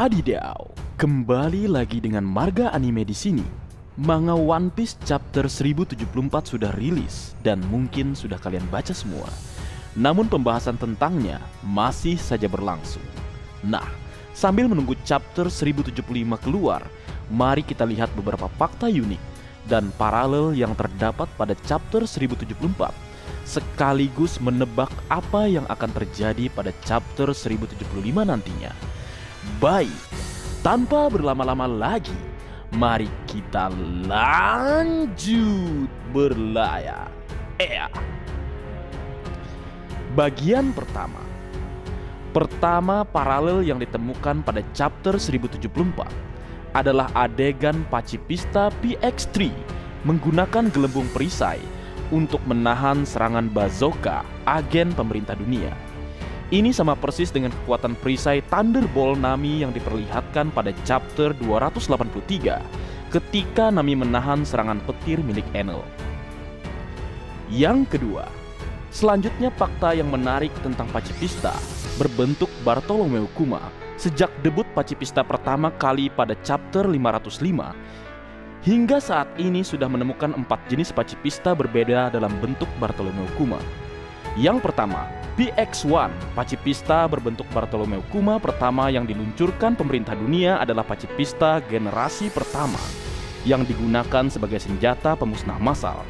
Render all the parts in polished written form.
Wadidaw, kembali lagi dengan Marga Anime di sini. Manga One Piece chapter 1074 sudah rilis dan mungkin sudah kalian baca semua. Namun pembahasan tentangnya masih saja berlangsung. Nah, sambil menunggu chapter 1075 keluar, mari kita lihat beberapa fakta unik dan paralel yang terdapat pada chapter 1074, sekaligus menebak apa yang akan terjadi pada chapter 1075 nantinya. Baik, tanpa berlama-lama lagi, mari kita lanjut berlayar. Bagian pertama. Paralel yang ditemukan pada chapter 1074 adalah adegan Pacifista PX3 menggunakan gelembung perisai untuk menahan serangan bazooka agen pemerintah dunia. Ini sama persis dengan kekuatan perisai Thunderbolt Nami yang diperlihatkan pada chapter 283 ketika Nami menahan serangan petir milik Enel. Yang kedua, selanjutnya fakta yang menarik tentang Pacifista berbentuk Bartolomeu Kuma sejak debut Pacifista pertama kali pada chapter 505 hingga saat ini sudah menemukan 4 jenis Pacifista berbeda dalam bentuk Bartolomeu Kuma. Yang pertama, PX1, Pacifista berbentuk Bartolomeu Kuma pertama yang diluncurkan pemerintah dunia adalah Pacifista generasi pertama yang digunakan sebagai senjata pemusnah massal.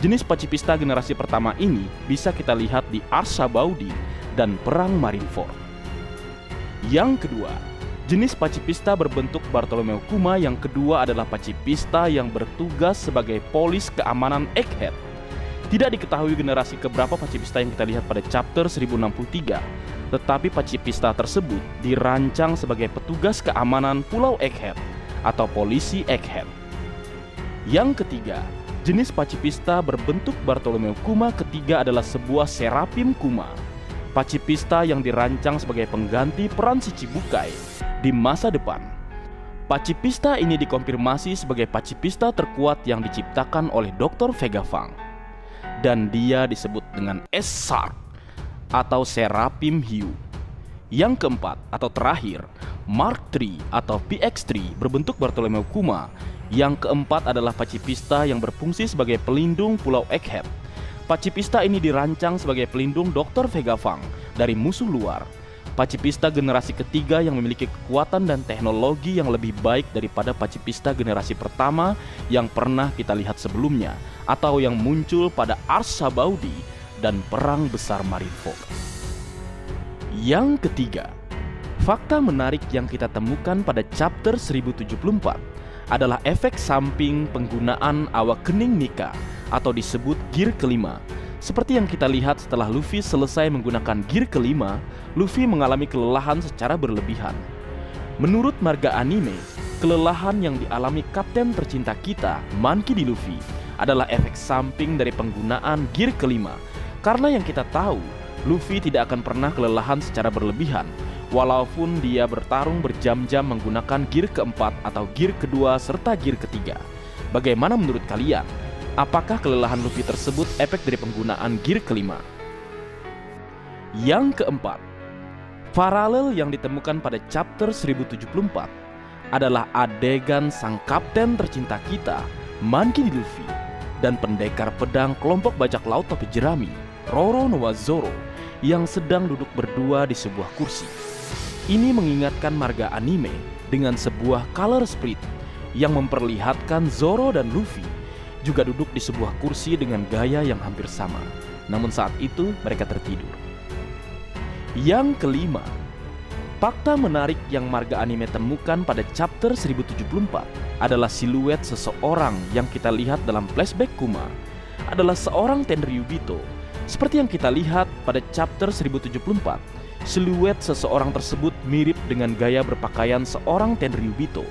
Jenis Pacifista generasi pertama ini bisa kita lihat di Ars Sabaudi dan Perang Marineford. Yang kedua, jenis Pacifista berbentuk Bartolomeu Kuma yang kedua adalah Pacifista yang bertugas sebagai polis keamanan Egghead. Tidak diketahui generasi keberapa Pacifista yang kita lihat pada chapter 1063, tetapi Pacifista tersebut dirancang sebagai petugas keamanan Pulau Egghead atau polisi Egghead. Yang ketiga, jenis Pacifista berbentuk Bartolomeu Kuma ketiga adalah sebuah Serapim Kuma, Pacifista yang dirancang sebagai pengganti peran Shichibukai di masa depan. Pacifista ini dikonfirmasi sebagai Pacifista terkuat yang diciptakan oleh Dr. Vegapunk, dan dia disebut dengan S-Shark atau Serapim Hiu. Yang keempat atau terakhir, Mark III atau PX3 berbentuk Bartolomeu Kuma. Yang keempat adalah Pacifista yang berfungsi sebagai pelindung Pulau Egghead. Pacifista ini dirancang sebagai pelindung Dr. Vegapunk dari musuh luar. Pacifista generasi ketiga yang memiliki kekuatan dan teknologi yang lebih baik daripada Pacifista generasi pertama yang pernah kita lihat sebelumnya atau yang muncul pada Ars Sabaudi dan Perang Besar Marineford. Yang ketiga, fakta menarik yang kita temukan pada chapter 1074 adalah efek samping penggunaan Awakening Nika atau disebut gear kelima. Seperti yang kita lihat setelah Luffy selesai menggunakan gear kelima, Luffy mengalami kelelahan secara berlebihan. Menurut Marga Anime, kelelahan yang dialami kapten tercinta kita, Monkey D. Luffy, adalah efek samping dari penggunaan gear kelima. Karena yang kita tahu, Luffy tidak akan pernah kelelahan secara berlebihan, walaupun dia bertarung berjam-jam menggunakan gear keempat atau gear kedua serta gear ketiga. Bagaimana menurut kalian? Apakah kelelahan Luffy tersebut efek dari penggunaan gear kelima? Yang keempat, paralel yang ditemukan pada chapter 1074 adalah adegan sang kapten tercinta kita, Monkey D. Luffy, dan pendekar pedang kelompok bajak laut topi jerami, Roro Noa Zoro, yang sedang duduk berdua di sebuah kursi. Ini mengingatkan Marga Anime dengan sebuah color split yang memperlihatkan Zoro dan Luffy juga duduk di sebuah kursi dengan gaya yang hampir sama. Namun saat itu mereka tertidur. Yang kelima, fakta menarik yang Marga Anime temukan pada chapter 1074 adalah siluet seseorang yang kita lihat dalam flashback Kuma adalah seorang Tenryubito. Seperti yang kita lihat pada chapter 1074, siluet seseorang tersebut mirip dengan gaya berpakaian seorang Tenryubito.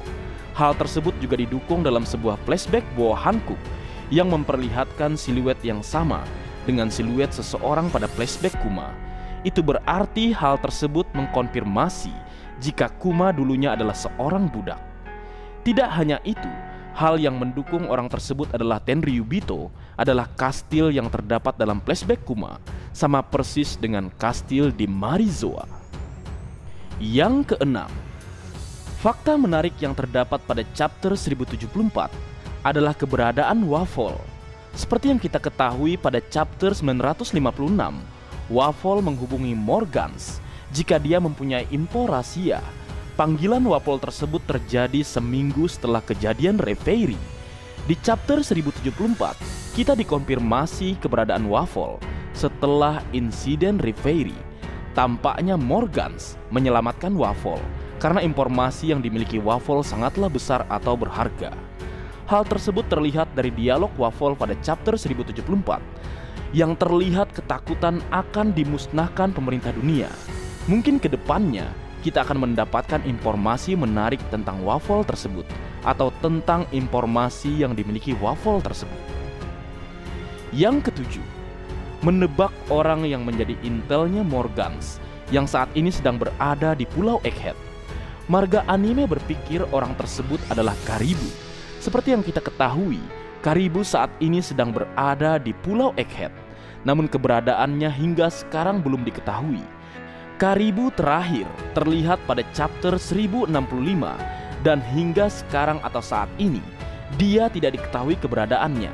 Hal tersebut juga didukung dalam sebuah flashback Boa Hancock yang memperlihatkan siluet yang sama dengan siluet seseorang pada flashback Kuma. Itu berarti hal tersebut mengkonfirmasi jika Kuma dulunya adalah seorang budak. Tidak hanya itu, hal yang mendukung orang tersebut adalah Tenryubito adalah kastil yang terdapat dalam flashback Kuma, sama persis dengan kastil di Marizoa. Yang keenam, Fakta menarik yang terdapat pada chapter 1074 adalah keberadaan Waffle. Seperti yang kita ketahui pada chapter 956, Waffle menghubungi Morgans jika dia mempunyai info rahasia. Panggilan Waffle tersebut terjadi seminggu setelah kejadian Reverie. Di chapter 1074, kita dikonfirmasi keberadaan Waffle setelah insiden Reverie. Tampaknya Morgans menyelamatkan Waffle karena informasi yang dimiliki Waffle sangatlah besar atau berharga. Hal tersebut terlihat dari dialog Waffle pada chapter 1074 yang terlihat ketakutan akan dimusnahkan pemerintah dunia. Mungkin ke depannya kita akan mendapatkan informasi menarik tentang Waffle tersebut atau tentang informasi yang dimiliki Waffle tersebut. Yang ketujuh, menebak orang yang menjadi intelnya Morgans yang saat ini sedang berada di Pulau Egghead. Marga anime berpikir orang tersebut adalah Karibu. Seperti yang kita ketahui, Karibu saat ini sedang berada di Pulau Egghead. Namun keberadaannya hingga sekarang belum diketahui. Karibu terakhir terlihat pada chapter 1065 dan hingga sekarang atau saat ini dia tidak diketahui keberadaannya.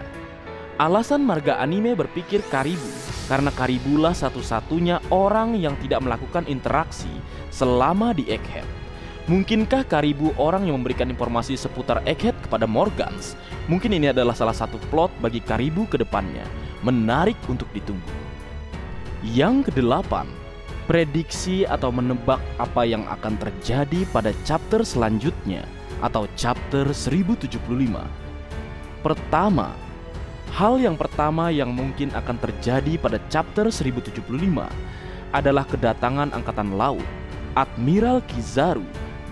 Alasan marga anime berpikir Karibu karena Karibulah satu-satunya orang yang tidak melakukan interaksi selama di Egghead. Mungkinkah Karibu orang yang memberikan informasi seputar Egghead kepada Morgans? Mungkin ini adalah salah satu plot bagi Karibu ke depannya. Menarik untuk ditunggu. Yang kedelapan, prediksi atau menebak apa yang akan terjadi pada chapter selanjutnya atau chapter 1075. Pertama, hal yang pertama yang mungkin akan terjadi pada chapter 1075 adalah kedatangan angkatan laut, Admiral Kizaru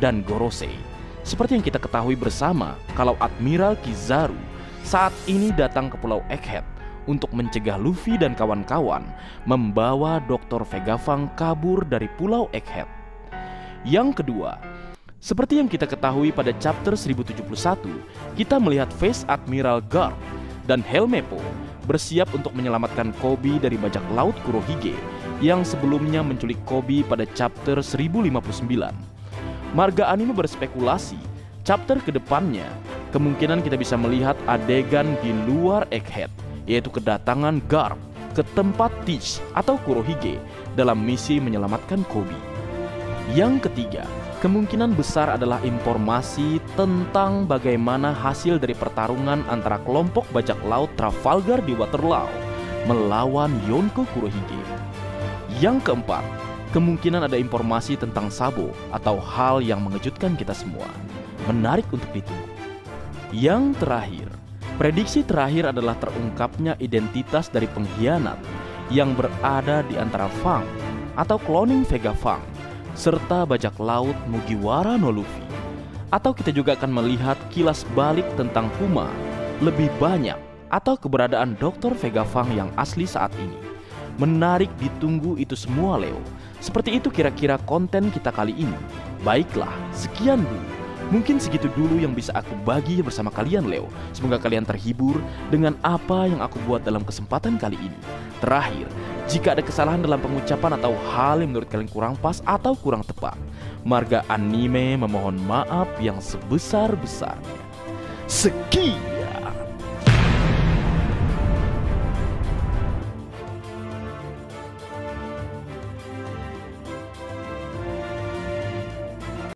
dan Gorosei. Seperti yang kita ketahui bersama kalau Admiral Kizaru saat ini datang ke Pulau Egghead untuk mencegah Luffy dan kawan-kawan membawa Dr. Vegapunk kabur dari Pulau Egghead. Yang kedua, seperti yang kita ketahui pada chapter 1071, kita melihat face Admiral Garp dan Helmeppo bersiap untuk menyelamatkan Koby dari bajak laut Kurohige yang sebelumnya menculik Koby pada chapter 1059. Marga anime berspekulasi chapter kedepannya kemungkinan kita bisa melihat adegan di luar Egghead, yaitu kedatangan Garp ke tempat Teach atau Kurohige dalam misi menyelamatkan Koby. Yang ketiga, kemungkinan besar adalah informasi tentang bagaimana hasil dari pertarungan antara kelompok bajak laut Trafalgar di Waterloo melawan Yonko Kurohige. Yang keempat, kemungkinan ada informasi tentang Sabo atau hal yang mengejutkan kita semua. Menarik untuk ditunggu. Yang terakhir, prediksi terakhir adalah terungkapnya identitas dari pengkhianat yang berada di antara Fang atau cloning Vegapunk serta bajak laut Mugiwara no Luffy. Atau kita juga akan melihat kilas balik tentang Kuma lebih banyak atau keberadaan Dr. Vegapunk yang asli saat ini. Menarik ditunggu itu semua, Leo. Seperti itu kira-kira konten kita kali ini. Baiklah, sekian dulu. Mungkin segitu dulu yang bisa aku bagi bersama kalian, Leo. Semoga kalian terhibur dengan apa yang aku buat dalam kesempatan kali ini. Terakhir, jika ada kesalahan dalam pengucapan atau hal yang menurut kalian kurang pas atau kurang tepat, marga anime memohon maaf yang sebesar-besarnya. Sekian.